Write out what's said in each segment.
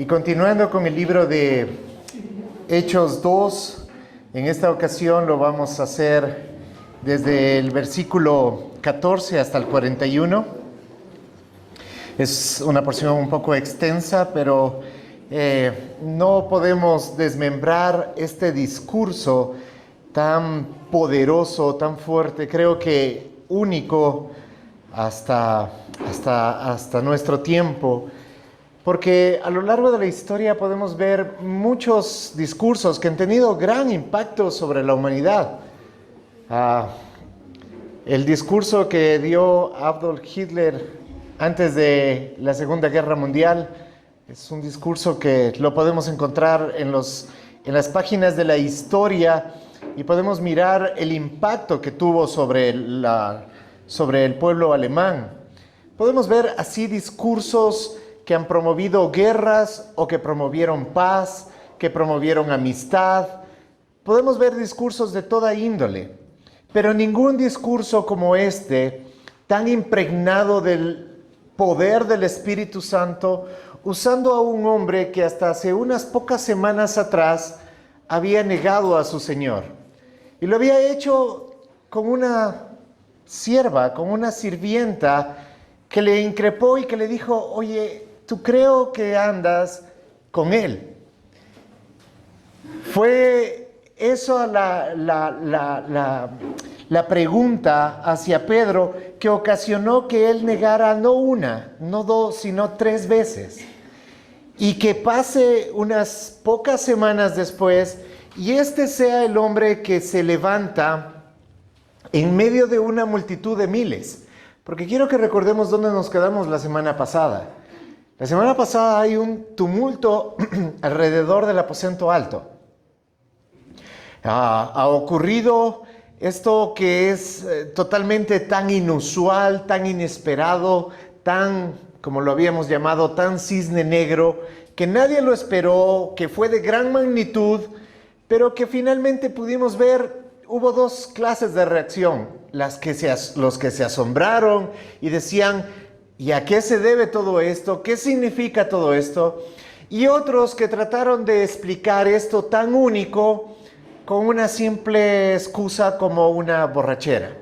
continuando con el libro de Hechos 2, en esta ocasión lo vamos a hacer desde el versículo 14 hasta el 41. Es una porción un poco extensa, pero no podemos desmembrar este discurso tan poderoso, tan fuerte, creo que único hasta nuestro tiempo. Porque a lo largo de la historia podemos ver muchos discursos que han tenido gran impacto sobre la humanidad. El discurso que dio Adolf Hitler antes de la Segunda Guerra Mundial es un discurso que lo podemos encontrar en las páginas de la historia y podemos mirar el impacto que tuvo sobre el pueblo alemán. Podemos ver así discursos que han promovido guerras o que promovieron paz, que promovieron amistad. Podemos ver discursos de toda índole, pero ningún discurso como este, tan impregnado del poder del Espíritu Santo, usando a un hombre que hasta hace unas pocas semanas atrás había negado a su Señor. Y lo había hecho con una sierva, con una sirvienta, que le increpó y que le dijo: oye, tú creo que andas con él. Fue eso la pregunta hacia Pedro que ocasionó que él negara no una, no dos, sino 3 veces. Y que pase unas pocas semanas después y este sea el hombre que se levanta en medio de una multitud de miles. Porque quiero que recordemos dónde nos quedamos la semana pasada. La semana pasada hay un tumulto alrededor del aposento alto. Ha ocurrido esto que es totalmente tan inusual, tan inesperado, tan, como lo habíamos llamado, tan cisne negro, que nadie lo esperó, que fue de gran magnitud, pero que finalmente pudimos ver. Hubo 2 clases de reacción, los que se asombraron y decían: ¿y a qué se debe todo esto? ¿Qué significa todo esto? Y otros que trataron de explicar esto tan único con una simple excusa como una borrachera.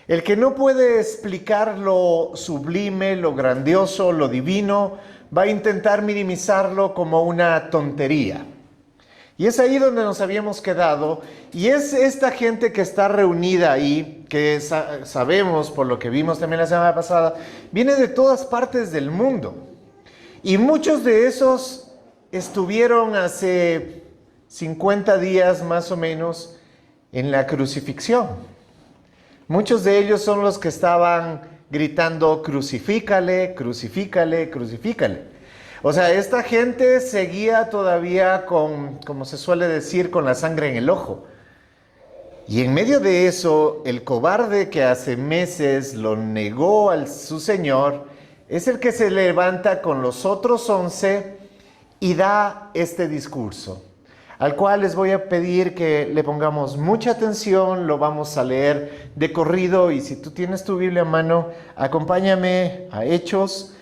El que no puede explicar lo sublime, lo grandioso, lo divino, va a intentar minimizarlo como una tontería. Y es ahí donde nos habíamos quedado, y es esta gente que está reunida ahí, que sabemos por lo que vimos también la semana pasada, viene de todas partes del mundo. Y muchos de esos estuvieron hace 50 días más o menos en la crucifixión. Muchos de ellos son los que estaban gritando: crucifícale, crucifícale, crucifícale. O sea, esta gente seguía todavía con, como se suele decir, con la sangre en el ojo. Y en medio de eso, el cobarde que hace meses lo negó a su Señor, es el que se levanta con los otros 11 y da este discurso, al cual les voy a pedir que le pongamos mucha atención. Lo vamos a leer de corrido, y si tú tienes tu Biblia a mano, acompáñame a Hechos,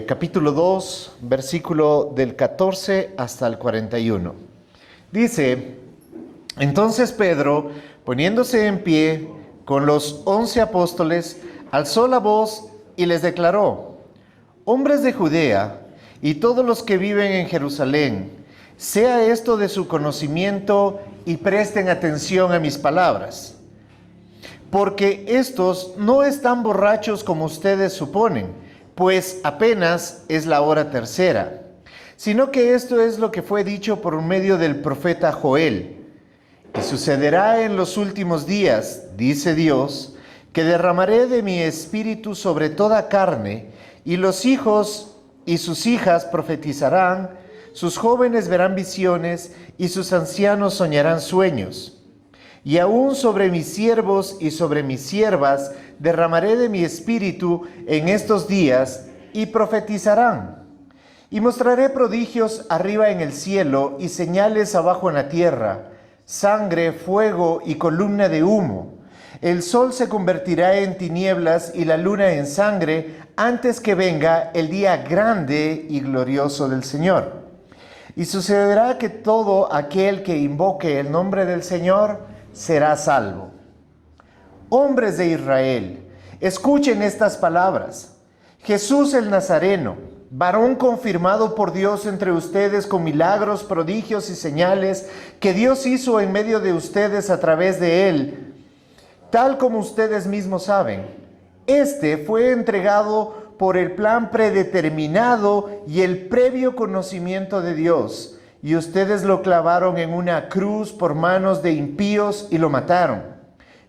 capítulo 2, versículo del 14 hasta el 41. Dice: entonces Pedro, poniéndose en pie con los 11 apóstoles, alzó la voz y les declaró: hombres de Judea y todos los que viven en Jerusalén, sea esto de su conocimiento y presten atención a mis palabras. Porque estos no están borrachos como ustedes suponen, pues apenas es la hora 3, sino que esto es lo que fue dicho por medio del profeta Joel. Y sucederá en los últimos días, dice Dios, que derramaré de mi espíritu sobre toda carne, y los hijos y sus hijas profetizarán, sus jóvenes verán visiones, y sus ancianos soñarán sueños. Y aún sobre mis siervos y sobre mis siervas derramaré de mi espíritu en estos días, y profetizarán. Y mostraré prodigios arriba en el cielo y señales abajo en la tierra: sangre, fuego y columna de humo. El sol se convertirá en tinieblas y la luna en sangre antes que venga el día grande y glorioso del Señor. Y sucederá que todo aquel que invoque el nombre del Señor será salvo. Hombres de Israel, escuchen estas palabras. Jesús el Nazareno, varón confirmado por Dios entre ustedes con milagros, prodigios y señales que Dios hizo en medio de ustedes a través de él, tal como ustedes mismos saben. Este fue entregado por el plan predeterminado y el previo conocimiento de Dios, y ustedes lo clavaron en una cruz por manos de impíos y lo mataron.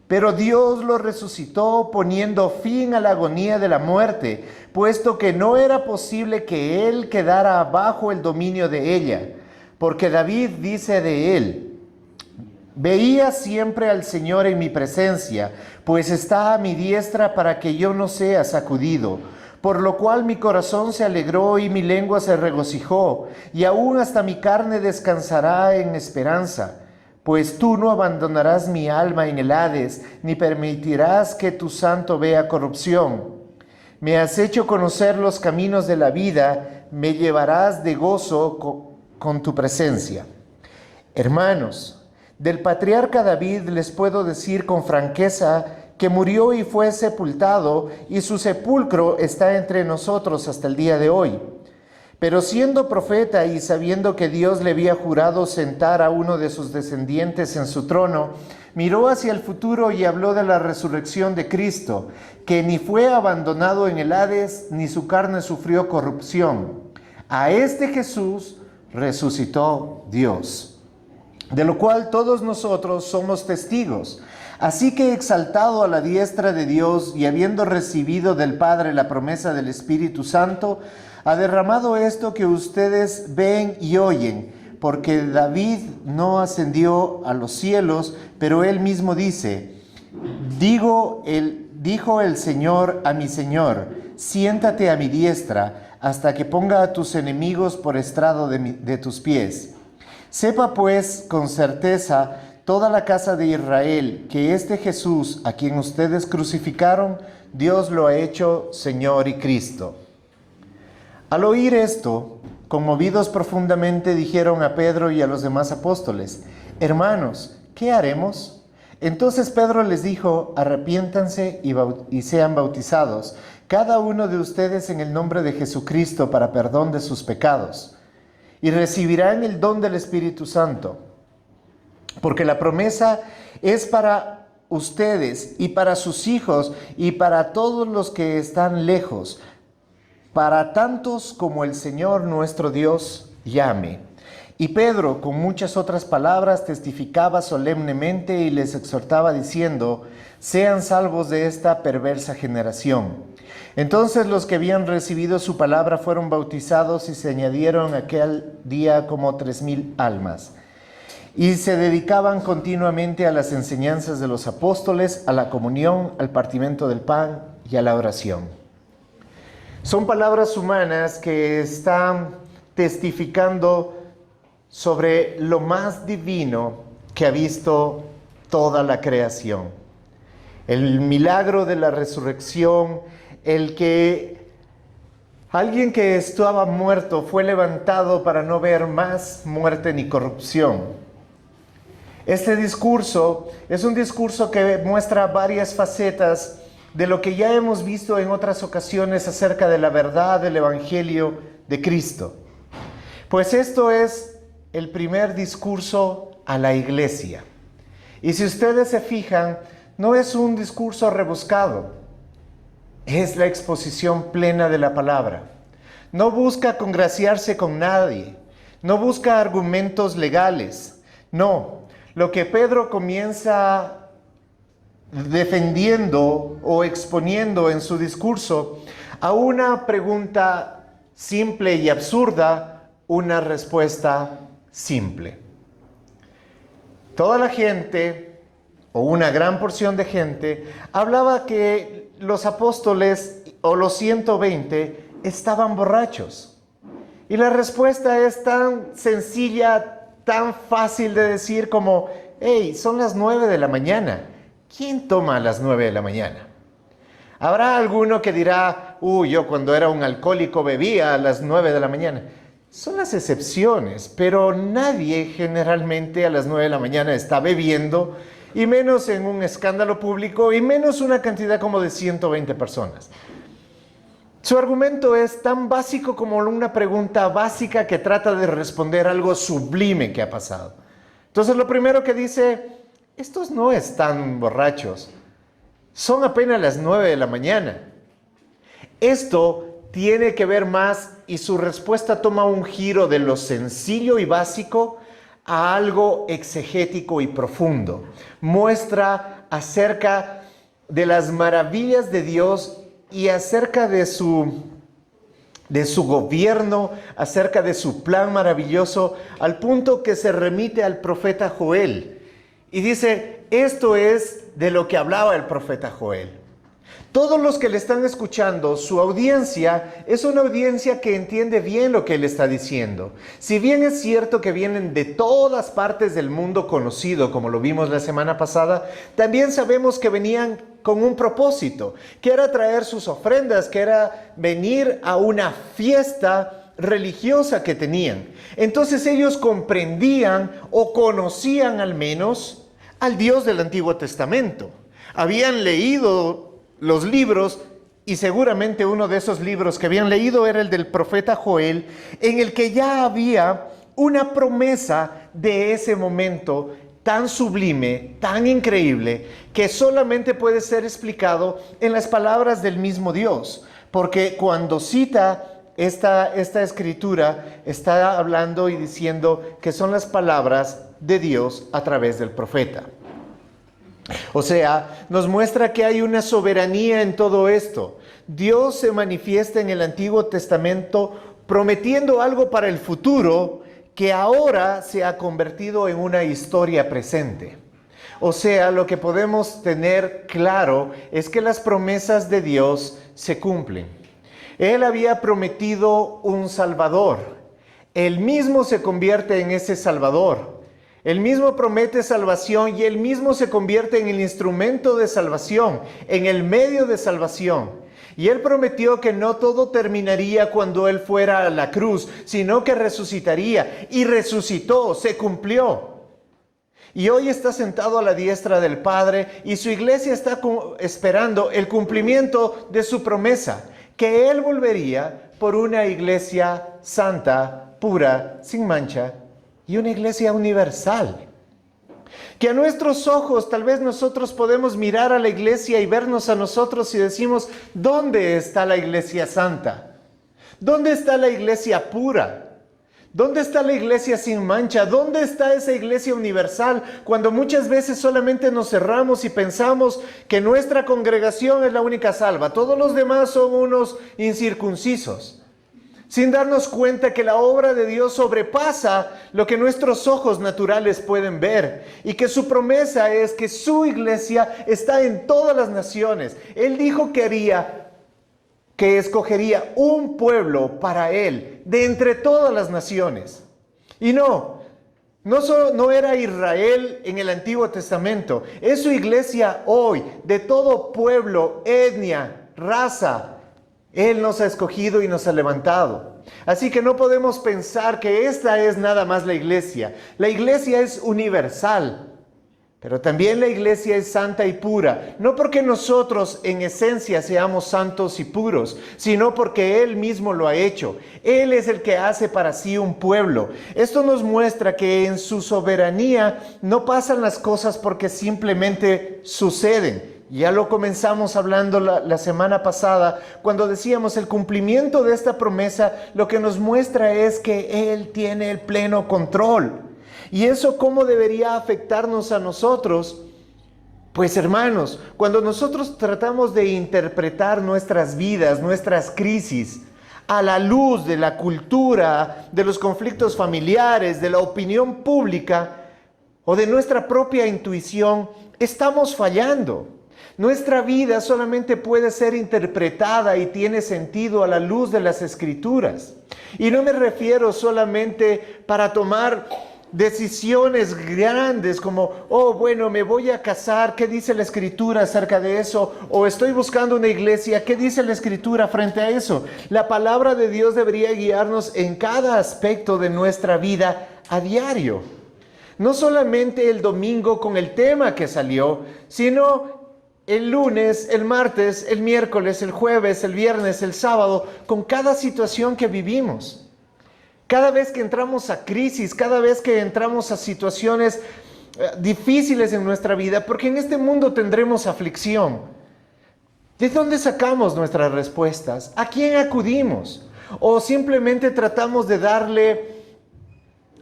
Pero Dios lo resucitó poniendo fin a la agonía de la muerte, puesto que no era posible que él quedara bajo el dominio de ella. Porque David dice de él: veía siempre al Señor en mi presencia, pues está a mi diestra para que yo no sea sacudido. Por lo cual mi corazón se alegró y mi lengua se regocijó, y aún hasta mi carne descansará en esperanza. Pues tú no abandonarás mi alma en el Hades, ni permitirás que tu santo vea corrupción. Me has hecho conocer los caminos de la vida, me llevarás de gozo con tu presencia. Hermanos, del patriarca David les puedo decir con franqueza que murió y fue sepultado, y su sepulcro está entre nosotros hasta el día de hoy. Pero siendo profeta y sabiendo que Dios le había jurado sentar a uno de sus descendientes en su trono, miró hacia el futuro y habló de la resurrección de Cristo, que ni fue abandonado en el Hades, ni su carne sufrió corrupción. A este Jesús resucitó Dios, de lo cual todos nosotros somos testigos. Así que, exaltado a la diestra de Dios y habiendo recibido del Padre la promesa del Espíritu Santo, ha derramado esto que ustedes ven y oyen, porque David no ascendió a los cielos, pero él mismo dice: dijo el Señor a mi Señor, siéntate a mi diestra, hasta que ponga a tus enemigos por estrado de tus pies. Sepa pues con certeza toda la casa de Israel que este Jesús, a quien ustedes crucificaron, Dios lo ha hecho Señor y Cristo. Al oír esto, conmovidos profundamente, dijeron a Pedro y a los demás apóstoles: hermanos, ¿qué haremos? Entonces Pedro les dijo: arrepiéntanse y sean bautizados, cada uno de ustedes en el nombre de Jesucristo para perdón de sus pecados, y recibirán el don del Espíritu Santo. Porque la promesa es para ustedes y para sus hijos y para todos los que están lejos, para tantos como el Señor nuestro Dios llame. Y Pedro, con muchas otras palabras, testificaba solemnemente y les exhortaba diciendo: sean salvos de esta perversa generación. Entonces los que habían recibido su palabra fueron bautizados y se añadieron aquel día como 3,000 almas. Y se dedicaban continuamente a las enseñanzas de los apóstoles, a la comunión, al partimiento del pan y a la oración. Son palabras humanas que están testificando sobre lo más divino que ha visto toda la creación. El milagro de la resurrección, el que alguien que estaba muerto fue levantado para no ver más muerte ni corrupción. Este discurso es un discurso que muestra varias facetas de lo que ya hemos visto en otras ocasiones acerca de la verdad del Evangelio de Cristo. Pues esto es el primer discurso a la iglesia. Y si ustedes se fijan, no es un discurso rebuscado, es la exposición plena de la palabra. No busca congraciarse con nadie, no busca argumentos legales, no. Lo que Pedro comienza defendiendo o exponiendo en su discurso, a una pregunta simple y absurda, una respuesta simple. Toda la gente, o una gran porción de gente, hablaba que los apóstoles o los 120 estaban borrachos. Y la respuesta es tan sencilla, tan fácil de decir como: hey, son las 9 de la mañana. ¿quién toma a las 9 de la mañana? Habrá alguno que dirá, yo cuando era un alcohólico bebía a las 9 de la mañana. Son las excepciones, pero nadie generalmente a las 9 de la mañana está bebiendo, y menos en un escándalo público, y menos una cantidad como de 120 personas. Su argumento es tan básico como una pregunta básica que trata de responder algo sublime que ha pasado. Entonces lo primero que dice, estos no están borrachos, son apenas las 9 de la mañana. Esto tiene que ver más, y su respuesta toma un giro de lo sencillo y básico a algo exegético y profundo. Muestra acerca de las maravillas de Dios y acerca de su gobierno, acerca de su plan maravilloso, al punto que se remite al profeta Joel. Y dice, esto es de lo que hablaba el profeta Joel. Todos los que le están escuchando, su audiencia es una audiencia que entiende bien lo que él está diciendo. Si bien es cierto que vienen de todas partes del mundo conocido, como lo vimos la semana pasada, también sabemos que venían con un propósito, que era traer sus ofrendas, que era venir a una fiesta religiosa que tenían. Entonces ellos comprendían o conocían al menos al Dios del Antiguo Testamento. Habían leído los libros, y seguramente uno de esos libros que habían leído era el del profeta Joel, en el que ya había una promesa de ese momento tan sublime, tan increíble, que solamente puede ser explicado en las palabras del mismo Dios. Porque cuando cita esta escritura, está hablando y diciendo que son las palabras de Dios a través del profeta. O sea, nos muestra que hay una soberanía en todo esto. Dios se manifiesta en el Antiguo Testamento prometiendo algo para el futuro que ahora se ha convertido en una historia presente. O sea, lo que podemos tener claro es que las promesas de Dios se cumplen. Él había prometido un Salvador. Él mismo se convierte en ese Salvador. Él mismo promete salvación y Él mismo se convierte en el instrumento de salvación, en el medio de salvación. Y Él prometió que no todo terminaría cuando Él fuera a la cruz, sino que resucitaría. Y resucitó, se cumplió. Y hoy está sentado a la diestra del Padre y su iglesia está esperando el cumplimiento de su promesa, que Él volvería por una iglesia santa, pura, sin mancha, y una iglesia universal. Que a nuestros ojos tal vez nosotros podemos mirar a la iglesia y vernos a nosotros y decimos, ¿dónde está la iglesia santa? ¿Dónde está la iglesia pura? ¿Dónde está la iglesia sin mancha? ¿Dónde está esa iglesia universal? Cuando muchas veces solamente nos cerramos y pensamos que nuestra congregación es la única salva. Todos los demás son unos incircuncisos. Sin darnos cuenta que la obra de Dios sobrepasa lo que nuestros ojos naturales pueden ver. Y que su promesa es que su iglesia está en todas las naciones. Él dijo que escogería un pueblo para Él de entre todas las naciones. Y no era Israel en el Antiguo Testamento. Es su iglesia hoy, de todo pueblo, etnia, raza. Él nos ha escogido y nos ha levantado. Así que no podemos pensar que esta es nada más la iglesia. La iglesia es universal, pero también la iglesia es santa y pura. No porque nosotros en esencia seamos santos y puros, sino porque Él mismo lo ha hecho. Él es el que hace para sí un pueblo. Esto nos muestra que en su soberanía no pasan las cosas porque simplemente suceden. Ya lo comenzamos hablando la semana pasada, cuando decíamos el cumplimiento de esta promesa, lo que nos muestra es que Él tiene el pleno control. ¿Y eso cómo debería afectarnos a nosotros? Pues hermanos, cuando nosotros tratamos de interpretar nuestras vidas, nuestras crisis, a la luz de la cultura, de los conflictos familiares, de la opinión pública o de nuestra propia intuición, estamos fallando. Nuestra vida solamente puede ser interpretada y tiene sentido a la luz de las Escrituras. Y no me refiero solamente para tomar decisiones grandes como, oh, bueno, me voy a casar, ¿qué dice la Escritura acerca de eso? O estoy buscando una iglesia, ¿qué dice la Escritura frente a eso? La palabra de Dios debería guiarnos en cada aspecto de nuestra vida a diario. No solamente el domingo con el tema que salió, sino el lunes, el martes, el miércoles, el jueves, el viernes, el sábado, con cada situación que vivimos. Cada vez que entramos a crisis, cada vez que entramos a situaciones difíciles en nuestra vida, porque en este mundo tendremos aflicción. ¿De dónde sacamos nuestras respuestas? ¿A quién acudimos? ¿O simplemente tratamos de darle,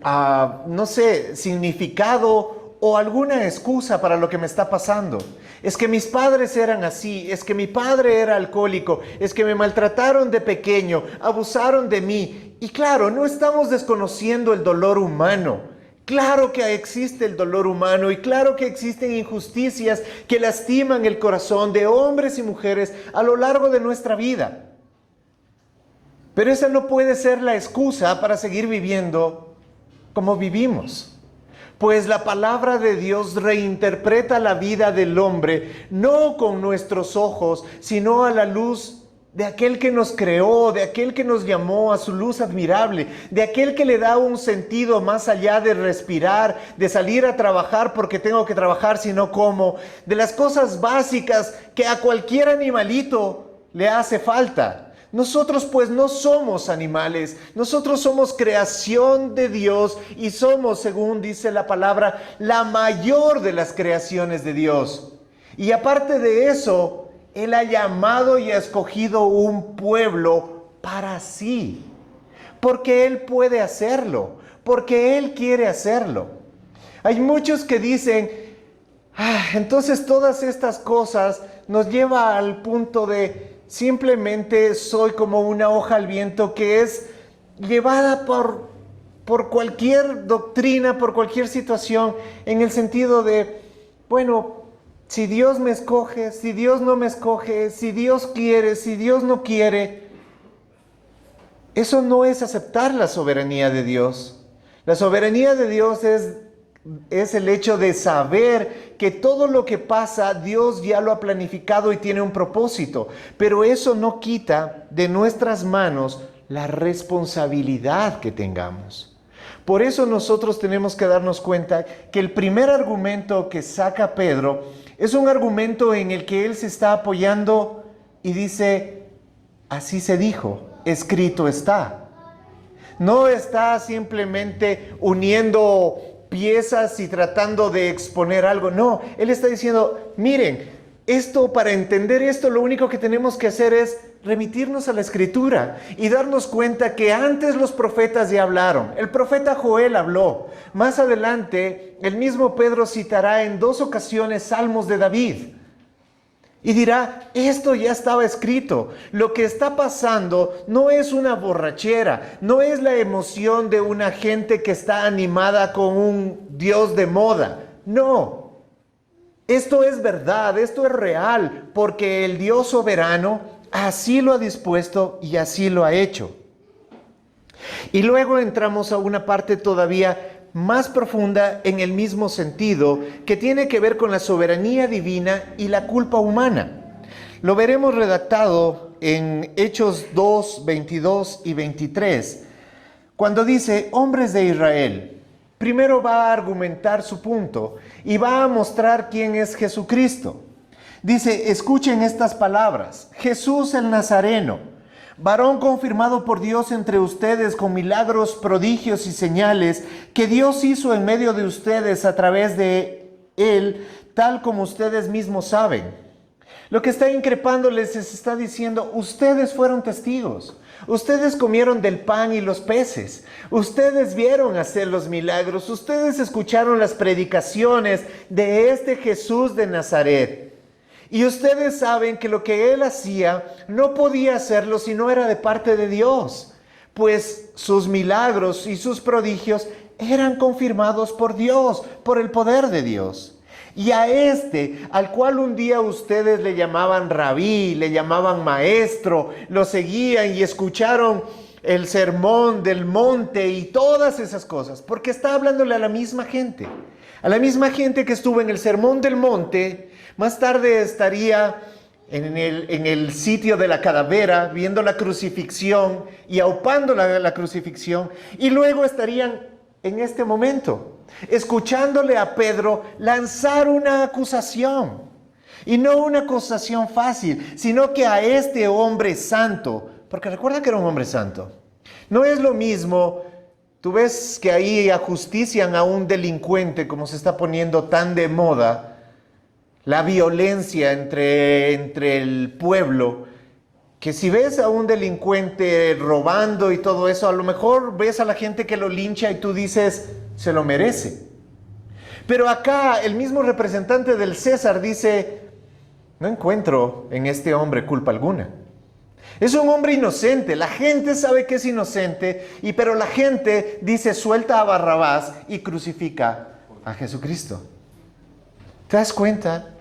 no sé, significado o alguna excusa para lo que me está pasando? Es que mis padres eran así, es que mi padre era alcohólico, es que me maltrataron de pequeño, abusaron de mí. Y claro, no estamos desconociendo el dolor humano. Claro que existe el dolor humano y claro que existen injusticias que lastiman el corazón de hombres y mujeres a lo largo de nuestra vida. Pero esa no puede ser la excusa para seguir viviendo como vivimos. Pues la palabra de Dios reinterpreta la vida del hombre, no con nuestros ojos, sino a la luz de aquel que nos creó, de aquel que nos llamó a su luz admirable, de aquel que le da un sentido más allá de respirar, de salir a trabajar porque tengo que trabajar, sino como, de las cosas básicas que a cualquier animalito le hace falta. Nosotros pues no somos animales, nosotros somos creación de Dios y somos, según dice la palabra, la mayor de las creaciones de Dios. Y aparte de eso, Él ha llamado y ha escogido un pueblo para sí, porque Él puede hacerlo, porque Él quiere hacerlo. Hay muchos que dicen, entonces todas estas cosas nos lleva al punto de simplemente soy como una hoja al viento que es llevada por cualquier doctrina, por cualquier situación, en el sentido de, bueno, si Dios me escoge, si Dios no me escoge, si Dios quiere, si Dios no quiere. Eso no es aceptar la soberanía de Dios. La soberanía de Dios es el hecho de saber que todo lo que pasa, Dios ya lo ha planificado y tiene un propósito. Pero eso no quita de nuestras manos la responsabilidad que tengamos. Por eso nosotros tenemos que darnos cuenta que el primer argumento que saca Pedro es un argumento en el que él se está apoyando y dice, así se dijo, escrito está. No está simplemente uniendo piezas y tratando de exponer algo. No, él está diciendo, miren, para entender esto, lo único que tenemos que hacer es remitirnos a la Escritura y darnos cuenta que antes los profetas ya hablaron. El profeta Joel habló. Más adelante, el mismo Pedro citará en 2 ocasiones salmos de David. Y dirá, esto ya estaba escrito. Lo que está pasando no es una borrachera, no es la emoción de una gente que está animada con un Dios de moda. No, esto es verdad, esto es real, porque el Dios soberano así lo ha dispuesto y así lo ha hecho. Y luego entramos a una parte todavía más profunda en el mismo sentido, que tiene que ver con la soberanía divina y la culpa humana. Lo veremos redactado en Hechos 2, 22 y 23, cuando dice, hombres de Israel. Primero va a argumentar su punto y va a mostrar quién es Jesucristo. Dice, escuchen estas palabras, Jesús el Nazareno, varón confirmado por Dios entre ustedes con milagros, prodigios y señales que Dios hizo en medio de ustedes a través de Él, tal como ustedes mismos saben. Lo que está increpándoles es, está diciendo, ustedes fueron testigos. Ustedes comieron del pan y los peces. Ustedes vieron hacer los milagros. Ustedes escucharon las predicaciones de este Jesús de Nazaret. Y ustedes saben que lo que Él hacía no podía hacerlo si no era de parte de Dios, pues sus milagros y sus prodigios eran confirmados por Dios, por el poder de Dios. Y a al cual un día ustedes le llamaban rabí, le llamaban maestro, lo seguían y escucharon el sermón del monte y todas esas cosas, porque está hablándole a la misma gente que estuvo en el sermón del monte. Más tarde estaría en el sitio de la calavera, viendo la crucifixión y aupando la crucifixión, y luego estarían en este momento, escuchándole a Pedro lanzar una acusación. Y no una acusación fácil, sino que a este hombre santo, porque recuerda que era un hombre santo. No es lo mismo, tú ves que ahí ajustician a un delincuente, como se está poniendo tan de moda, la violencia entre el pueblo, que si ves a un delincuente robando y todo eso, a lo mejor ves a la gente que lo lincha y tú dices, se lo merece. Pero acá el mismo representante del César dice, no encuentro en este hombre culpa alguna. Es un hombre inocente, la gente sabe que es inocente, pero la gente dice suelta a Barrabás y crucifica a Jesucristo. ¿Te das cuenta?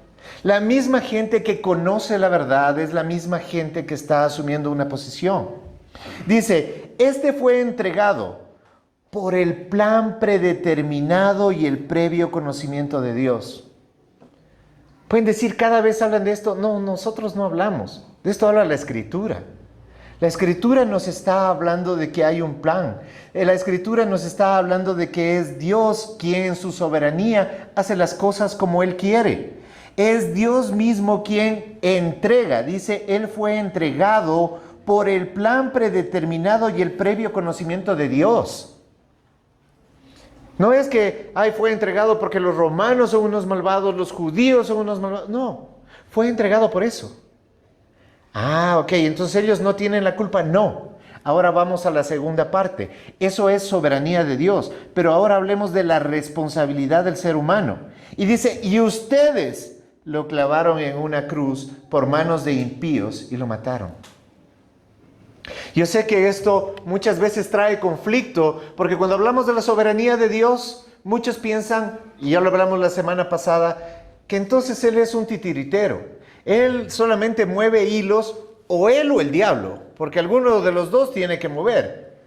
La misma gente que conoce la verdad es la misma gente que está asumiendo una posición. Dice, este fue entregado por el plan predeterminado y el previo conocimiento de Dios. Pueden decir, cada vez hablan de esto. No, nosotros no hablamos. De esto habla la Escritura. La Escritura nos está hablando de que hay un plan. La Escritura nos está hablando de que es Dios quien en su soberanía hace las cosas como Él quiere. Es Dios mismo quien entrega. Dice, Él fue entregado por el plan predeterminado y el previo conocimiento de Dios. No es que, fue entregado porque los romanos son unos malvados, los judíos son unos malvados. No, fue entregado por eso. Ok, entonces ellos no tienen la culpa. No. Ahora vamos a la segunda parte. Eso es soberanía de Dios. Pero ahora hablemos de la responsabilidad del ser humano. Y dice, y ustedes lo clavaron en una cruz por manos de impíos y lo mataron. Yo sé que esto muchas veces trae conflicto, porque cuando hablamos de la soberanía de Dios, muchos piensan, y ya lo hablamos la semana pasada, que entonces Él es un titiritero. Él solamente mueve hilos, o Él o el diablo, porque alguno de los dos tiene que mover.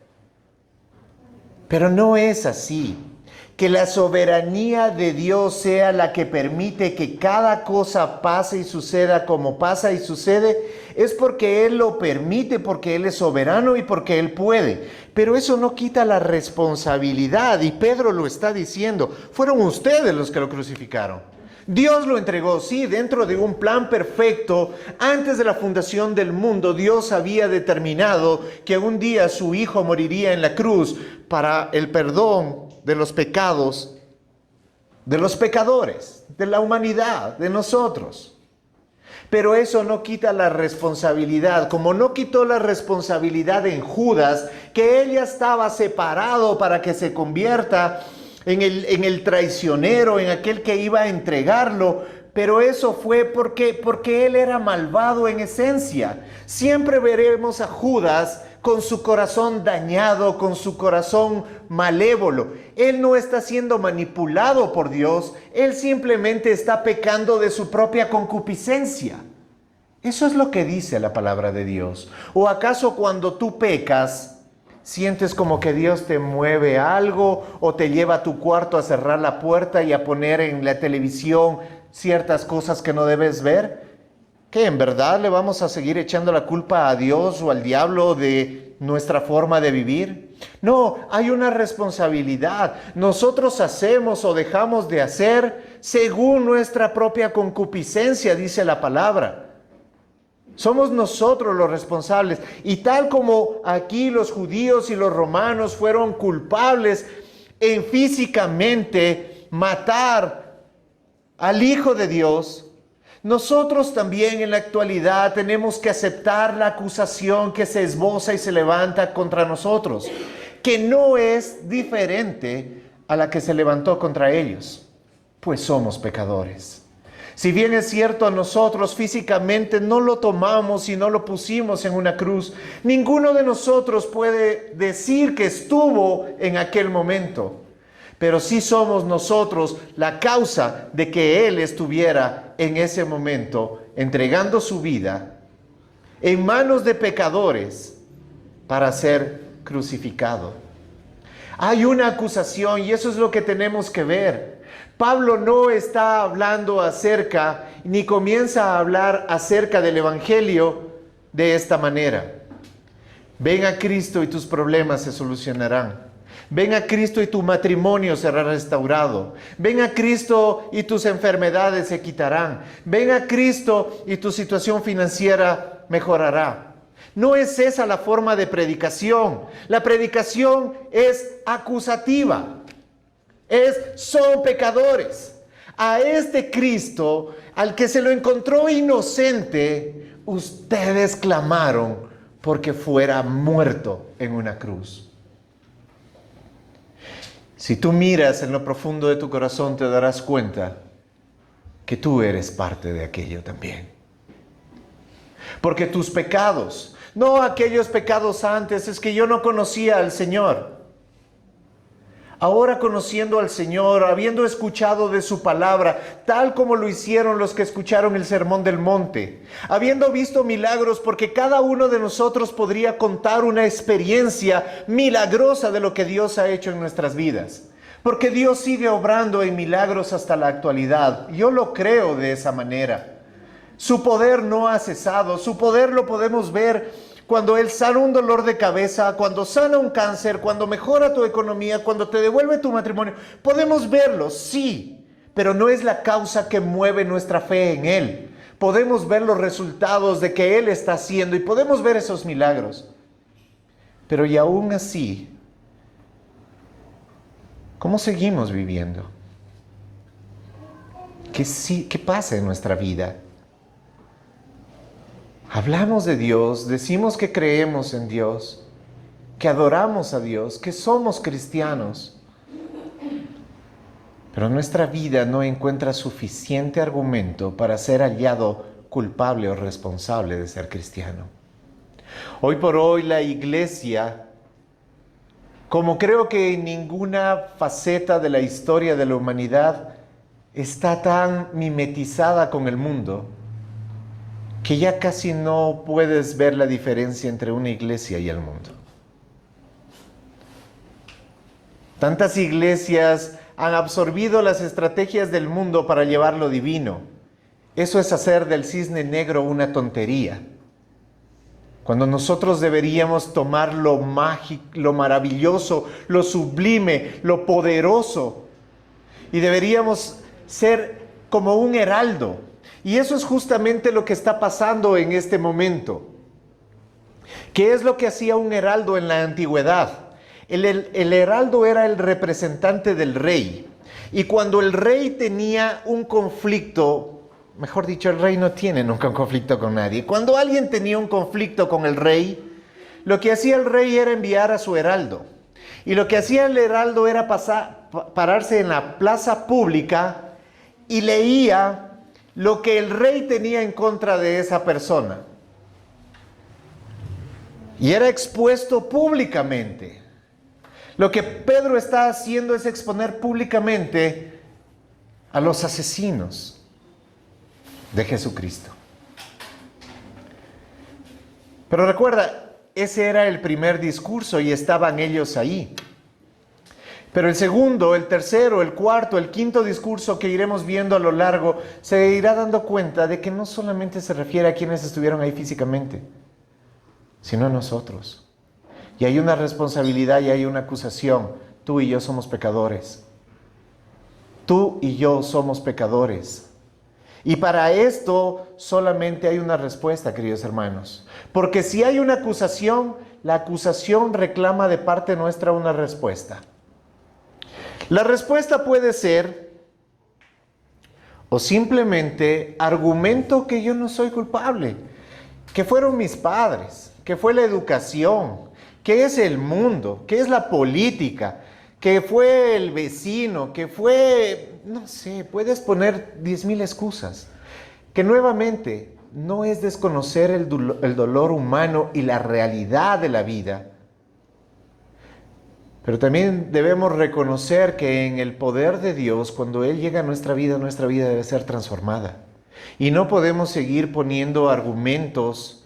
Pero no es así. Que la soberanía de Dios sea la que permite que cada cosa pase y suceda como pasa y sucede, es porque Él lo permite, porque Él es soberano y porque Él puede. Pero eso no quita la responsabilidad, y Pedro lo está diciendo. Fueron ustedes los que lo crucificaron. Dios lo entregó, sí, dentro de un plan perfecto. Antes de la fundación del mundo, Dios había determinado que un día su Hijo moriría en la cruz para el perdón de los pecados, de los pecadores, de la humanidad, de nosotros. Pero eso no quita la responsabilidad, como no quitó la responsabilidad en Judas, que él ya estaba separado para que se convierta en el traicionero, en aquel que iba a entregarlo. Pero eso fue porque él era malvado en esencia. Siempre veremos a Judas con su corazón dañado, con su corazón malévolo. Él no está siendo manipulado por Dios, él simplemente está pecando de su propia concupiscencia. Eso es lo que dice la palabra de Dios. ¿O acaso cuando tú pecas, sientes como que Dios te mueve algo o te lleva a tu cuarto a cerrar la puerta y a poner en la televisión ciertas cosas que no debes ver? ¿Qué, en verdad le vamos a seguir echando la culpa a Dios o al diablo de nuestra forma de vivir? No, hay una responsabilidad. Nosotros hacemos o dejamos de hacer según nuestra propia concupiscencia, dice la palabra. Somos nosotros los responsables. Y tal como aquí los judíos y los romanos fueron culpables en físicamente matar al Hijo de Dios, nosotros también en la actualidad tenemos que aceptar la acusación que se esboza y se levanta contra nosotros, que no es diferente a la que se levantó contra ellos, pues somos pecadores. Si bien es cierto, nosotros físicamente no lo tomamos y no lo pusimos en una cruz, ninguno de nosotros puede decir que estuvo en aquel momento. Pero sí somos nosotros la causa de que Él estuviera en ese momento entregando su vida en manos de pecadores para ser crucificado. Hay una acusación y eso es lo que tenemos que ver. Pablo no está hablando acerca, ni comienza a hablar acerca del Evangelio de esta manera. Ven a Cristo y tus problemas se solucionarán. Ven a Cristo y tu matrimonio será restaurado. Ven a Cristo y tus enfermedades se quitarán. Ven a Cristo y tu situación financiera mejorará. No es esa la forma de predicación. La predicación es acusativa. Son pecadores. A este Cristo, al que se lo encontró inocente, ustedes clamaron porque fuera muerto en una cruz. Si tú miras en lo profundo de tu corazón, te darás cuenta que tú eres parte de aquello también. Porque tus pecados, no aquellos pecados antes, es que yo no conocía al Señor. Ahora conociendo al Señor, habiendo escuchado de su palabra, tal como lo hicieron los que escucharon el Sermón del Monte, habiendo visto milagros, porque cada uno de nosotros podría contar una experiencia milagrosa de lo que Dios ha hecho en nuestras vidas. Porque Dios sigue obrando en milagros hasta la actualidad. Yo lo creo de esa manera. Su poder no ha cesado. Su poder lo podemos ver cuando Él sana un dolor de cabeza, cuando sana un cáncer, cuando mejora tu economía, cuando te devuelve tu matrimonio. Podemos verlo, sí, pero no es la causa que mueve nuestra fe en Él. Podemos ver los resultados de que Él está haciendo y podemos ver esos milagros. Pero y aún así, ¿cómo seguimos viviendo? ¿Qué pasa en nuestra vida? Hablamos de Dios, decimos que creemos en Dios, que adoramos a Dios, que somos cristianos. Pero nuestra vida no encuentra suficiente argumento para ser hallado culpable o responsable de ser cristiano. Hoy por hoy la iglesia, como creo que en ninguna faceta de la historia de la humanidad, está tan mimetizada con el mundo, que ya casi no puedes ver la diferencia entre una iglesia y el mundo. Tantas iglesias han absorbido las estrategias del mundo para llevar lo divino. Eso es hacer del cisne negro una tontería. Cuando nosotros deberíamos tomar lo mágico, lo maravilloso, lo sublime, lo poderoso, y deberíamos ser como un heraldo. Y eso es justamente lo que está pasando en este momento. ¿Qué es lo que hacía un heraldo en la antigüedad? El heraldo era el representante del rey. Y cuando el rey tenía un conflicto, mejor dicho, el rey no tiene nunca un conflicto con nadie. Cuando alguien tenía un conflicto con el rey, lo que hacía el rey era enviar a su heraldo. Y lo que hacía el heraldo era pararse en la plaza pública y leía lo que el rey tenía en contra de esa persona. Y era expuesto públicamente. Lo que Pedro está haciendo es exponer públicamente a los asesinos de Jesucristo. Pero recuerda, ese era el primer discurso y estaban ellos ahí. Pero el segundo, el tercero, el cuarto, el quinto discurso que iremos viendo a lo largo, se irá dando cuenta de que no solamente se refiere a quienes estuvieron ahí físicamente, sino a nosotros. Y hay una responsabilidad y hay una acusación. Tú y yo somos pecadores. Tú y yo somos pecadores. Y para esto solamente hay una respuesta, queridos hermanos. Porque si hay una acusación, la acusación reclama de parte nuestra una respuesta. La respuesta puede ser, o simplemente argumento que yo no soy culpable, que fueron mis padres, que fue la educación, que es el mundo, que es la política, que fue el vecino, que fue, no sé, puedes poner 10,000 excusas. Que nuevamente no es desconocer el dolor humano y la realidad de la vida. Pero también debemos reconocer que en el poder de Dios, cuando Él llega a nuestra vida debe ser transformada. Y no podemos seguir poniendo argumentos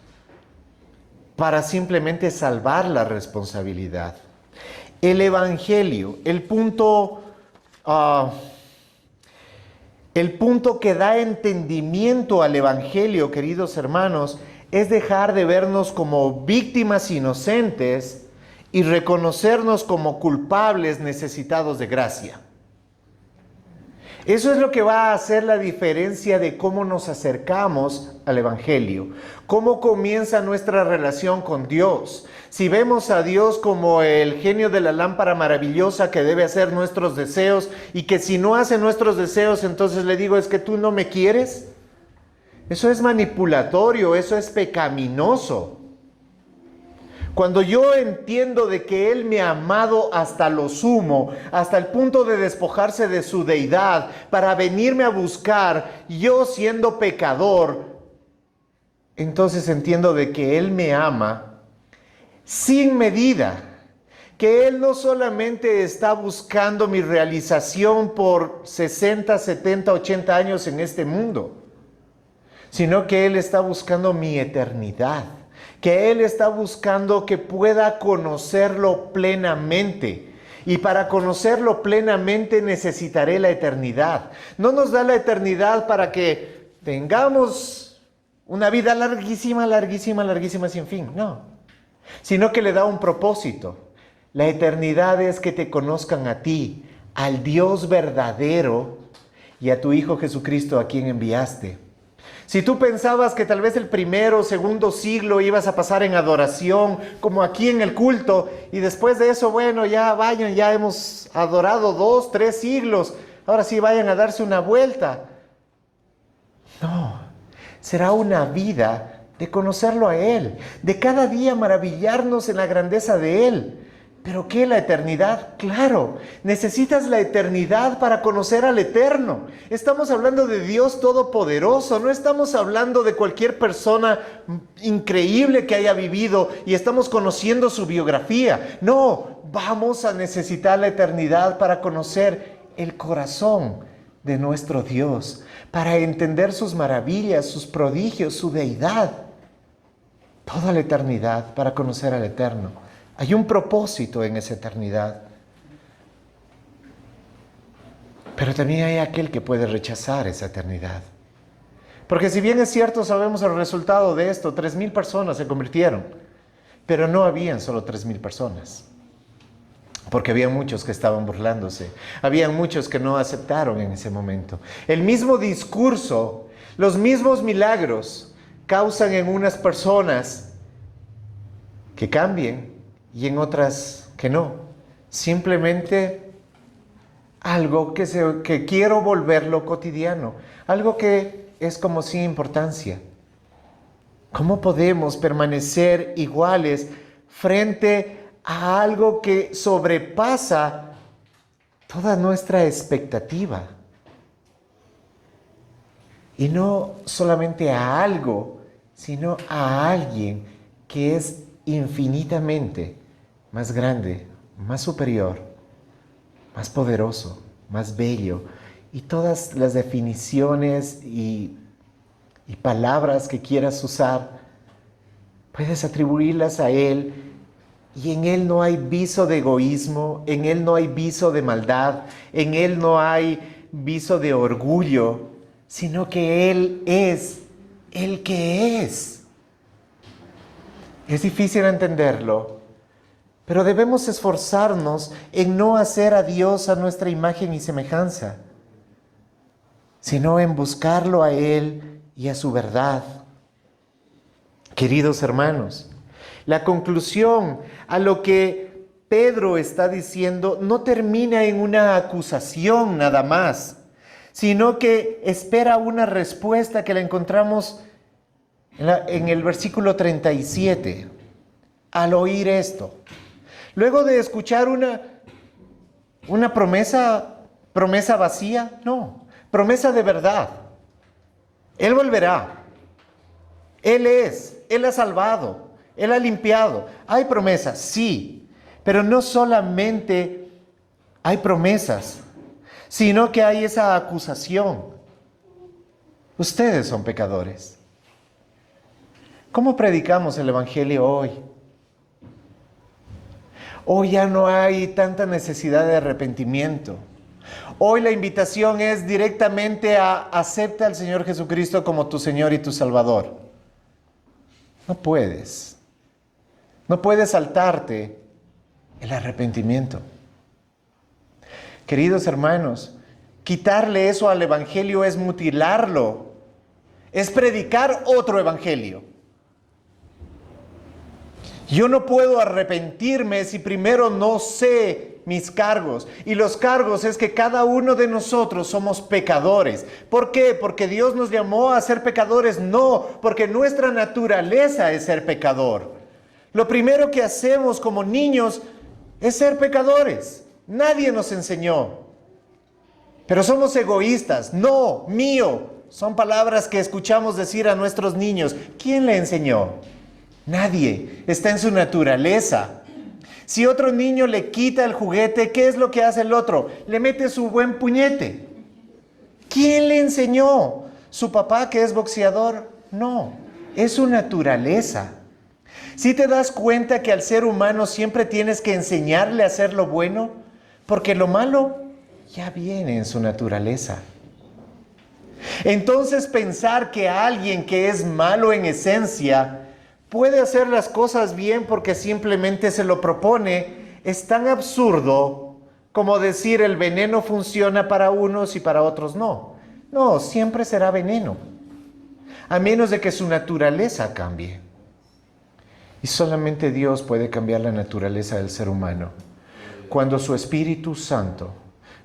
para simplemente salvar la responsabilidad. El Evangelio, el punto que da entendimiento al Evangelio, queridos hermanos, es dejar de vernos como víctimas inocentes y reconocernos como culpables necesitados de gracia. Eso es lo que va a hacer la diferencia de cómo nos acercamos al Evangelio, cómo comienza nuestra relación con Dios. Si vemos a Dios como el genio de la lámpara maravillosa que debe hacer nuestros deseos y que si no hace nuestros deseos, entonces le digo, ¿es que tú no me quieres? Eso es manipulatorio, eso es pecaminoso. Cuando yo entiendo de que Él me ha amado hasta lo sumo, hasta el punto de despojarse de su deidad para venirme a buscar, yo siendo pecador, entonces entiendo de que Él me ama sin medida, que Él no solamente está buscando mi realización por 60, 70, 80 años en este mundo, sino que Él está buscando mi eternidad. Que Él está buscando que pueda conocerlo plenamente. Y para conocerlo plenamente necesitaré la eternidad. No nos da la eternidad para que tengamos una vida larguísima, larguísima, larguísima sin fin. No. Sino que le da un propósito. La eternidad es que te conozcan a ti, al Dios verdadero y a tu Hijo Jesucristo a quien enviaste. Si tú pensabas que tal vez el primero o segundo siglo ibas a pasar en adoración, como aquí en el culto, y después de eso, bueno, ya vayan, ya hemos adorado 2, 3 siglos, ahora sí vayan a darse una vuelta. No, será una vida de conocerlo a Él, de cada día maravillarnos en la grandeza de Él. ¿Pero qué? ¿La eternidad? Claro, necesitas la eternidad para conocer al Eterno. Estamos hablando de Dios Todopoderoso, no estamos hablando de cualquier persona increíble que haya vivido y estamos conociendo su biografía. No, vamos a necesitar la eternidad para conocer el corazón de nuestro Dios, para entender sus maravillas, sus prodigios, su deidad. Toda la eternidad para conocer al Eterno. Hay un propósito en esa eternidad. Pero también hay aquel que puede rechazar esa eternidad. Porque si bien es cierto, sabemos el resultado de esto, 3,000 personas se convirtieron. Pero no habían solo 3,000 personas. Porque había muchos que estaban burlándose. Había muchos que no aceptaron en ese momento. El mismo discurso, los mismos milagros causan en unas personas que cambien y en otras que no. Simplemente algo que quiero volverlo cotidiano. Algo que es como sin importancia. ¿Cómo podemos permanecer iguales frente a algo que sobrepasa toda nuestra expectativa? Y no solamente a algo, sino a alguien que es infinitamente más grande, más superior, más poderoso, más bello. Y todas las definiciones y palabras que quieras usar, puedes atribuirlas a Él. Y en Él no hay viso de egoísmo, en Él no hay viso de maldad, en Él no hay viso de orgullo, sino que Él es el que es. Es difícil entenderlo, pero debemos esforzarnos en no hacer a Dios a nuestra imagen y semejanza, sino en buscarlo a Él y a su verdad. Queridos hermanos, la conclusión a lo que Pedro está diciendo no termina en una acusación nada más, sino que espera una respuesta que la encontramos en el versículo 37. Al oír esto, luego de escuchar una promesa vacía, no, promesa de verdad. Él volverá. Él ha salvado, Él ha limpiado. Hay promesas, sí, pero no solamente hay promesas, sino que hay esa acusación. Ustedes son pecadores. ¿Cómo predicamos el Evangelio hoy? Hoy ya no hay tanta necesidad de arrepentimiento. Hoy la invitación es directamente a acepta al Señor Jesucristo como tu Señor y tu Salvador. No puedes. No puedes saltarte el arrepentimiento. Queridos hermanos, quitarle eso al Evangelio es mutilarlo. Es predicar otro Evangelio. Yo no puedo arrepentirme si primero no sé mis cargos. Y los cargos es que cada uno de nosotros somos pecadores. ¿Por qué? ¿Porque Dios nos llamó a ser pecadores? No, porque nuestra naturaleza es ser pecador. Lo primero que hacemos como niños es ser pecadores. Nadie nos enseñó. Pero somos egoístas. No, mío. Son palabras que escuchamos decir a nuestros niños. ¿Quién le enseñó? Nadie. Está en su naturaleza. Si otro niño le quita el juguete, ¿qué es lo que hace el otro? Le mete su buen puñete. ¿Quién le enseñó? ¿Su papá que es boxeador? No, es su naturaleza. ¿Sí te das cuenta que al ser humano siempre tienes que enseñarle a hacer lo bueno? Porque lo malo ya viene en su naturaleza. Entonces pensar que alguien que es malo en esencia puede hacer las cosas bien porque simplemente se lo propone es tan absurdo como decir el veneno funciona para unos y para otros no. No, siempre será veneno, a menos de que su naturaleza cambie. Y solamente Dios puede cambiar la naturaleza del ser humano. Cuando su Espíritu Santo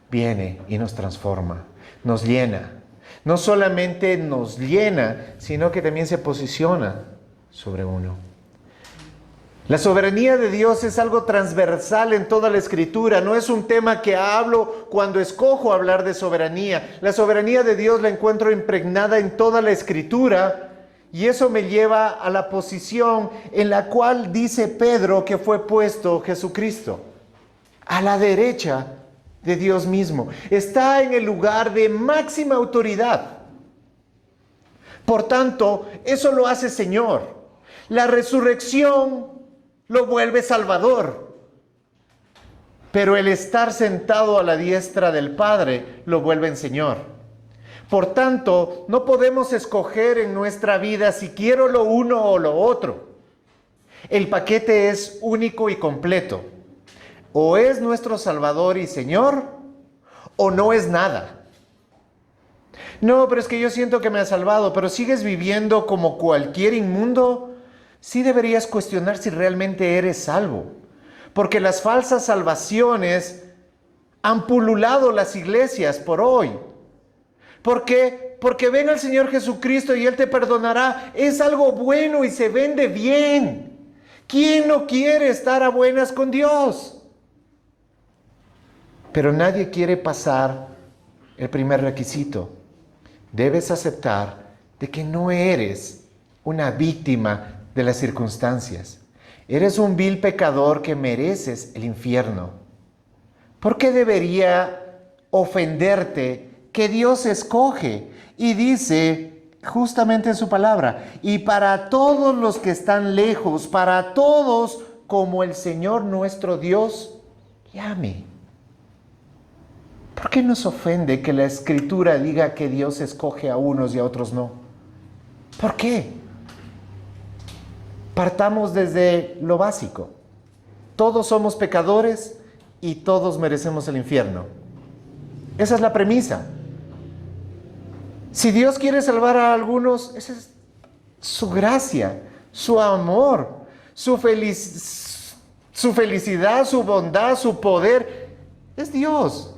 viene y nos transforma, nos llena. No solamente nos llena, sino que también se posiciona sobre uno. La soberanía de Dios es algo transversal en toda la Escritura. No es un tema que hablo cuando escojo hablar de soberanía. La soberanía de Dios la encuentro impregnada en toda la Escritura. Y eso me lleva a la posición en la cual dice Pedro que fue puesto Jesucristo. A la derecha de Dios mismo. Está en el lugar de máxima autoridad. Por tanto, eso lo hace Señor. La resurrección lo vuelve Salvador. Pero el estar sentado a la diestra del Padre lo vuelve en Señor. Por tanto, no podemos escoger en nuestra vida si quiero lo uno o lo otro. El paquete es único y completo. O es nuestro Salvador y Señor, o no es nada. No, pero es que yo siento que me ha salvado, pero sigues viviendo como cualquier inmundo. Sí deberías cuestionar si realmente eres salvo. Porque las falsas salvaciones han pululado las iglesias por hoy. ¿Por qué? Porque ven al Señor Jesucristo y Él te perdonará. Es algo bueno y se vende bien. ¿Quién no quiere estar a buenas con Dios? Pero nadie quiere pasar el primer requisito. Debes aceptar de que no eres una víctima de las circunstancias. Eres un vil pecador que mereces el infierno. ¿Por qué debería ofenderte que Dios escoge? Y dice justamente en su palabra, y para todos los que están lejos, para todos como el Señor nuestro Dios llame. ¿Por qué nos ofende que la Escritura diga que Dios escoge a unos y a otros no? ¿Por qué? Partamos desde lo básico. Todos somos pecadores y todos merecemos el infierno. Esa es la premisa. Si Dios quiere salvar a algunos, esa es su gracia, su amor, su felicidad, su bondad, su poder. Es Dios.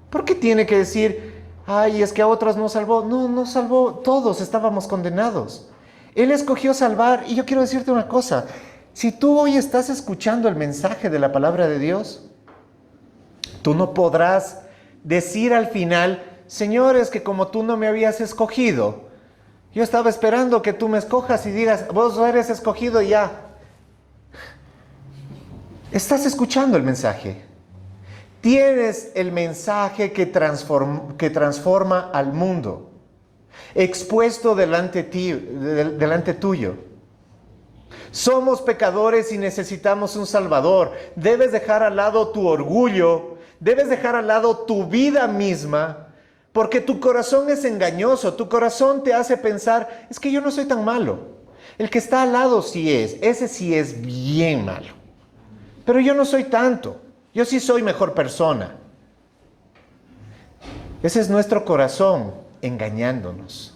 ¿Por qué tiene que decir, ay, es que a otros no salvó? No, no salvó. Todos estábamos condenados. Él escogió salvar. Y yo quiero decirte una cosa. Si tú hoy estás escuchando el mensaje de la palabra de Dios, tú no podrás decir al final, Señor, es que como tú no me habías escogido, yo estaba esperando que tú me escojas y digas, vos eres escogido y ya. Estás escuchando el mensaje. Tienes el mensaje que transforma al mundo, expuesto delante tuyo. Somos pecadores y necesitamos un Salvador. Debes dejar al lado tu orgullo, debes dejar al lado tu vida misma, porque tu corazón es engañoso, tu corazón te hace pensar, es que yo no soy tan malo. El que está al lado sí es, ese sí es bien malo. Pero yo no soy tanto, yo sí soy mejor persona. Ese es nuestro corazón engañándonos,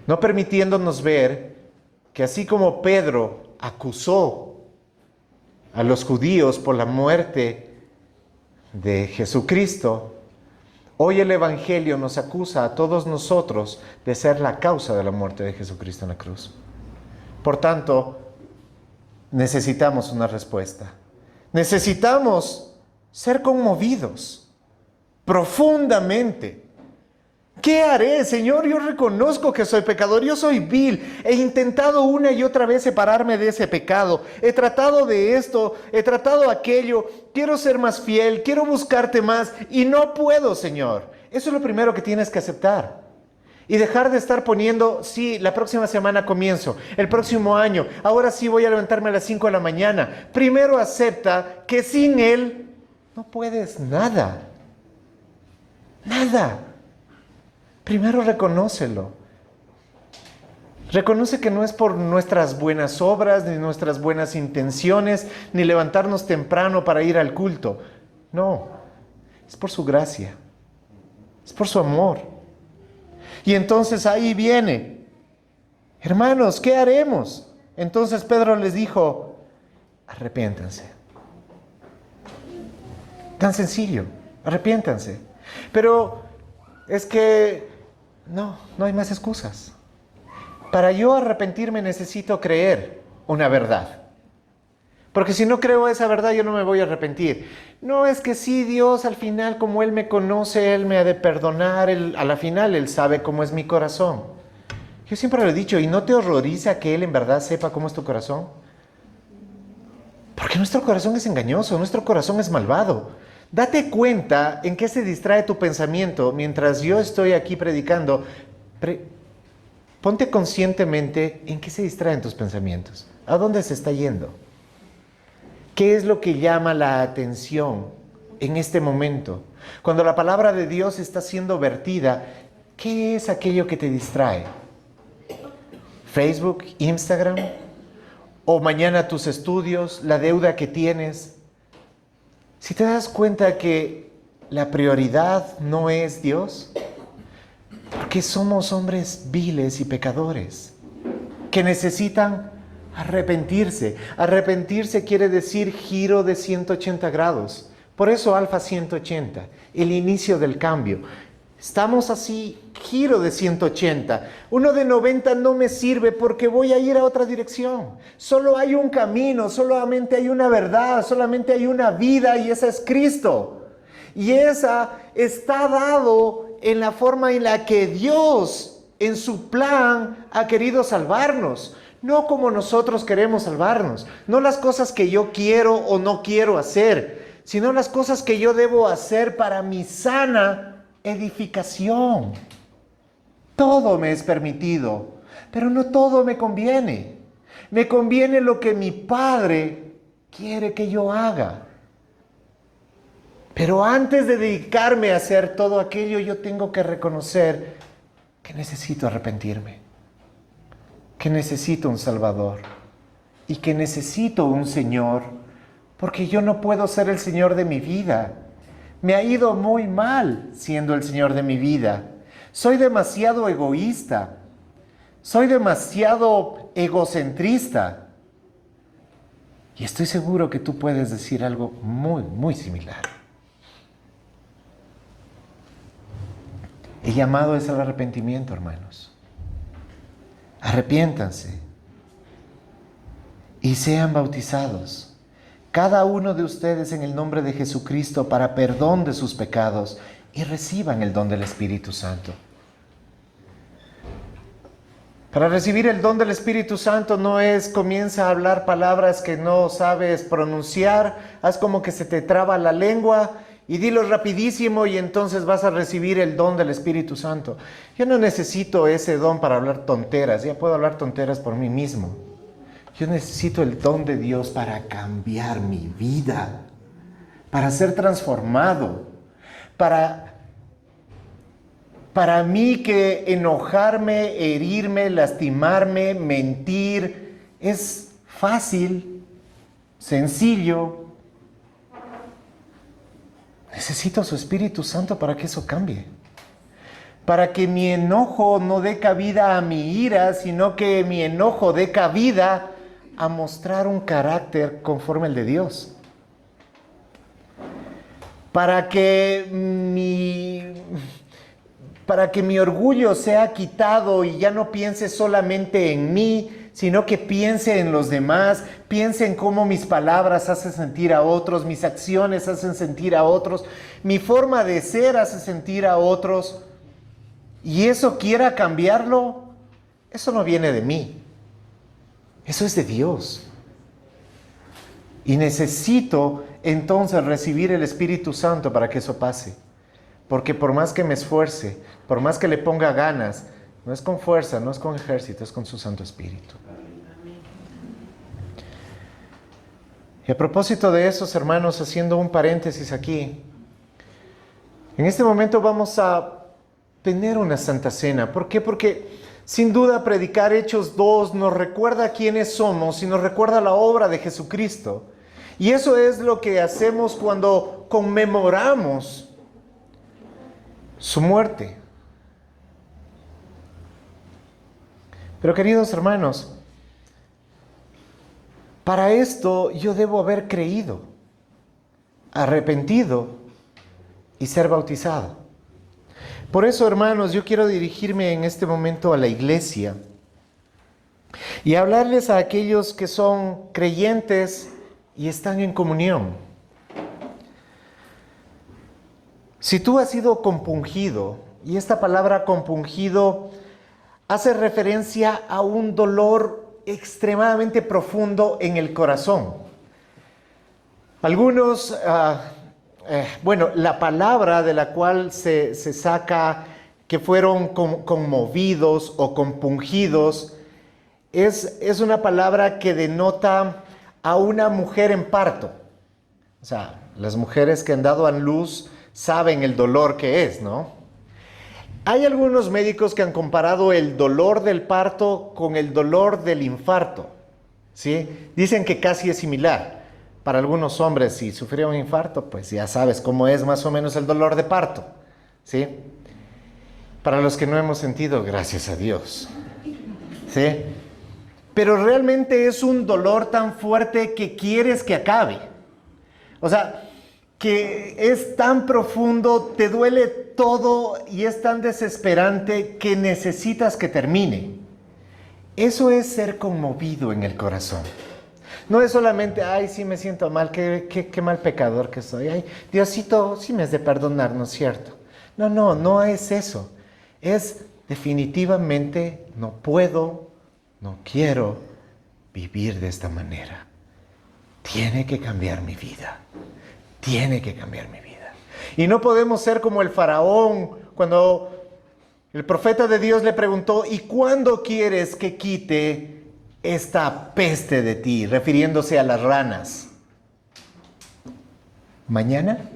no permitiéndonos ver que así como Pedro acusó a los judíos por la muerte de Jesucristo, hoy el Evangelio nos acusa a todos nosotros de ser la causa de la muerte de Jesucristo en la cruz. Por tanto, necesitamos una respuesta. Necesitamos ser conmovidos profundamente. ¿Qué haré, Señor? Yo reconozco que soy pecador, yo soy vil. He intentado una y otra vez separarme de ese pecado. He tratado de esto, he tratado aquello. Quiero ser más fiel, quiero buscarte más y no puedo, Señor. Eso es lo primero que tienes que aceptar. Y dejar de estar poniendo, sí, la próxima semana comienzo, el próximo año, ahora sí voy a levantarme a las 5 de la mañana. Primero acepta que sin Él no puedes nada. Nada. Primero reconócelo. Reconoce que no es por nuestras buenas obras, ni nuestras buenas intenciones, ni levantarnos temprano para ir al culto. No, es por su gracia. Es por su amor. Y entonces ahí viene. Hermanos, ¿qué haremos? Entonces Pedro les dijo, arrepiéntanse. Tan sencillo, arrepiéntanse. Pero es que no hay más excusas. Para yo arrepentirme necesito creer una verdad. Porque si no creo esa verdad, yo no me voy a arrepentir. No es que sí, Dios al final, como Él me conoce, Él me ha de perdonar. A la final, Él sabe cómo es mi corazón. Yo siempre lo he dicho, ¿y no te horroriza que Él en verdad sepa cómo es tu corazón? Porque nuestro corazón es engañoso, nuestro corazón es malvado. Date cuenta en qué se distrae tu pensamiento mientras yo estoy aquí predicando. Ponte conscientemente en qué se distraen tus pensamientos. ¿A dónde se está yendo? ¿Qué es lo que llama la atención en este momento? Cuando la palabra de Dios está siendo vertida, ¿qué es aquello que te distrae? ¿Facebook, Instagram? ¿O mañana tus estudios, la deuda que tienes? Si te das cuenta que la prioridad no es Dios, porque somos hombres viles y pecadores que necesitan arrepentirse. Arrepentirse quiere decir giro de 180 grados. Por eso Alfa 180, el inicio del cambio. Estamos así, giro de 180. Uno de 90 no me sirve porque voy a ir a otra dirección. Solo hay un camino, solamente hay una verdad, solamente hay una vida y esa es Cristo. Y esa está dado en la forma en la que Dios, en su plan, ha querido salvarnos. No como nosotros queremos salvarnos. No las cosas que yo quiero o no quiero hacer, sino las cosas que yo debo hacer para mi sana edificación. Todo me es permitido, pero no todo me conviene. Me conviene lo que mi Padre quiere que yo haga. Pero antes de dedicarme a hacer todo aquello, yo tengo que reconocer que necesito arrepentirme, que necesito un Salvador y que necesito un Señor, porque yo no puedo ser el Señor de mi vida. Me ha ido muy mal siendo el Señor de mi vida. Soy demasiado egoísta. Soy demasiado egocentrista. Y estoy seguro que tú puedes decir algo muy, muy similar. El llamado es al arrepentimiento, hermanos. Arrepiéntanse y sean bautizados, cada uno de ustedes en el nombre de Jesucristo para perdón de sus pecados y reciban el don del Espíritu Santo. Para recibir el don del Espíritu Santo no es comienza a hablar palabras que no sabes pronunciar, haz como que se te traba la lengua y dilo rapidísimo y entonces vas a recibir el don del Espíritu Santo. Yo no necesito ese don para hablar tonteras, ya puedo hablar tonteras por mí mismo. Yo necesito el don de Dios para cambiar mi vida, para ser transformado, para mí que enojarme, herirme, lastimarme, mentir es fácil, sencillo. Necesito su Espíritu Santo para que eso cambie. Para que mi enojo no dé cabida a mi ira, sino que mi enojo dé cabida a mostrar un carácter conforme al de Dios. Para que mi orgullo sea quitado y ya no piense solamente en mí, sino que piense en los demás, piense en cómo mis palabras hacen sentir a otros, mis acciones hacen sentir a otros, mi forma de ser hace sentir a otros, y eso quiera cambiarlo, eso no viene de mí, eso es de Dios. Y necesito entonces recibir el Espíritu Santo para que eso pase. Porque por más que me esfuerce, por más que le ponga ganas, no es con fuerza, no es con ejército, es con su Santo Espíritu. Y a propósito de esos hermanos, haciendo un paréntesis aquí, en este momento vamos a tener una Santa Cena. ¿Por qué? Porque sin duda predicar Hechos 2 nos recuerda quiénes somos y nos recuerda la obra de Jesucristo. Y eso es lo que hacemos cuando conmemoramos su muerte. Pero queridos hermanos, para esto yo debo haber creído, arrepentido y ser bautizado. Por eso, hermanos, yo quiero dirigirme en este momento a la iglesia y hablarles a aquellos que son creyentes y están en comunión. Si tú has sido compungido, y esta palabra compungido hace referencia a un dolor extremadamente profundo en el corazón. Algunos, la palabra de la cual se saca que fueron conmovidos o compungidos, es una palabra que denota a una mujer en parto. O sea, las mujeres que han dado a luz saben el dolor que es, ¿no? Hay algunos médicos que han comparado el dolor del parto con el dolor del infarto, ¿sí? Dicen que casi es similar. Para algunos hombres, si sufrieron un infarto, pues ya sabes cómo es más o menos el dolor de parto, ¿sí? Para los que no hemos sentido, gracias a Dios, ¿sí? Pero realmente es un dolor tan fuerte que quieres que acabe. O sea, que es tan profundo, te duele todo y es tan desesperante que necesitas que termine. Eso es ser conmovido en el corazón. No es solamente, ay, sí me siento mal, qué mal pecador que soy. Ay, Diosito, sí me has de perdonar, ¿no es cierto? No es eso. Es definitivamente no puedo, no quiero vivir de esta manera. Tiene que cambiar mi vida. Tiene que cambiar mi vida. Y no podemos ser como el faraón cuando el profeta de Dios le preguntó, ¿y cuándo quieres que quite esta peste de ti? Refiriéndose a las ranas. ¿Mañana?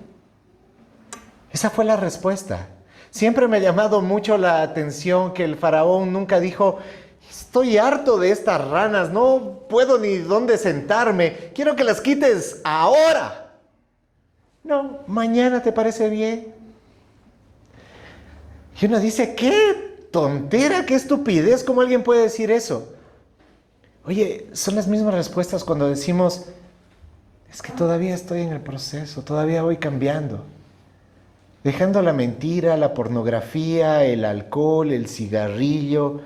Esa fue la respuesta. Siempre me ha llamado mucho la atención que el faraón nunca dijo, estoy harto de estas ranas, no puedo ni dónde sentarme, quiero que las quites ahora. No, mañana, ¿te parece bien? Y uno dice, qué tontera, qué estupidez, ¿cómo alguien puede decir eso? Oye, son las mismas respuestas cuando decimos, es que todavía estoy en el proceso, todavía voy cambiando. Dejando la mentira, la pornografía, el alcohol, el cigarrillo,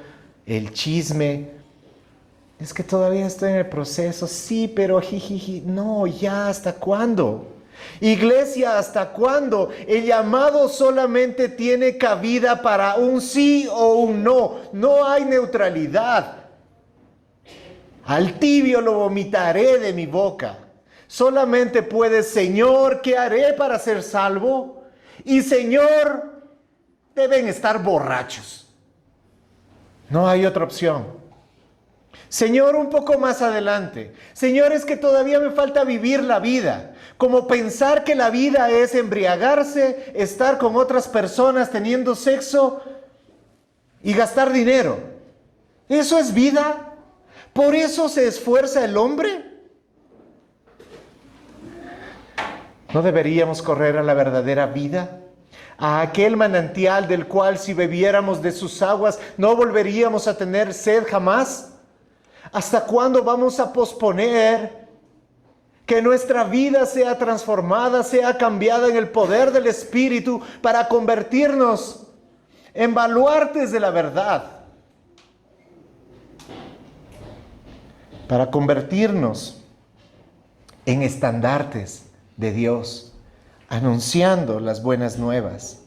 el chisme. Es que todavía estoy en el proceso, sí, pero jijiji, no, ya, ¿hasta cuándo? Iglesia, ¿hasta cuándo? El llamado solamente tiene cabida para un sí o un no. No hay neutralidad. Al tibio lo vomitaré de mi boca. Solamente puedes, Señor, ¿qué haré para ser salvo? Y Señor, deben estar borrachos. No hay otra opción. Señor, un poco más adelante. Señor, es que todavía me falta vivir la vida. Como pensar que la vida es embriagarse, estar con otras personas teniendo sexo y gastar dinero. ¿Eso es vida? ¿Por eso se esfuerza el hombre? ¿No deberíamos correr a la verdadera vida? A aquel manantial del cual si bebiéramos de sus aguas no volveríamos a tener sed jamás. ¿Hasta cuándo vamos a posponer que nuestra vida sea transformada, sea cambiada en el poder del Espíritu para convertirnos en baluartes de la verdad? Para convertirnos en estandartes de Dios, anunciando las buenas nuevas.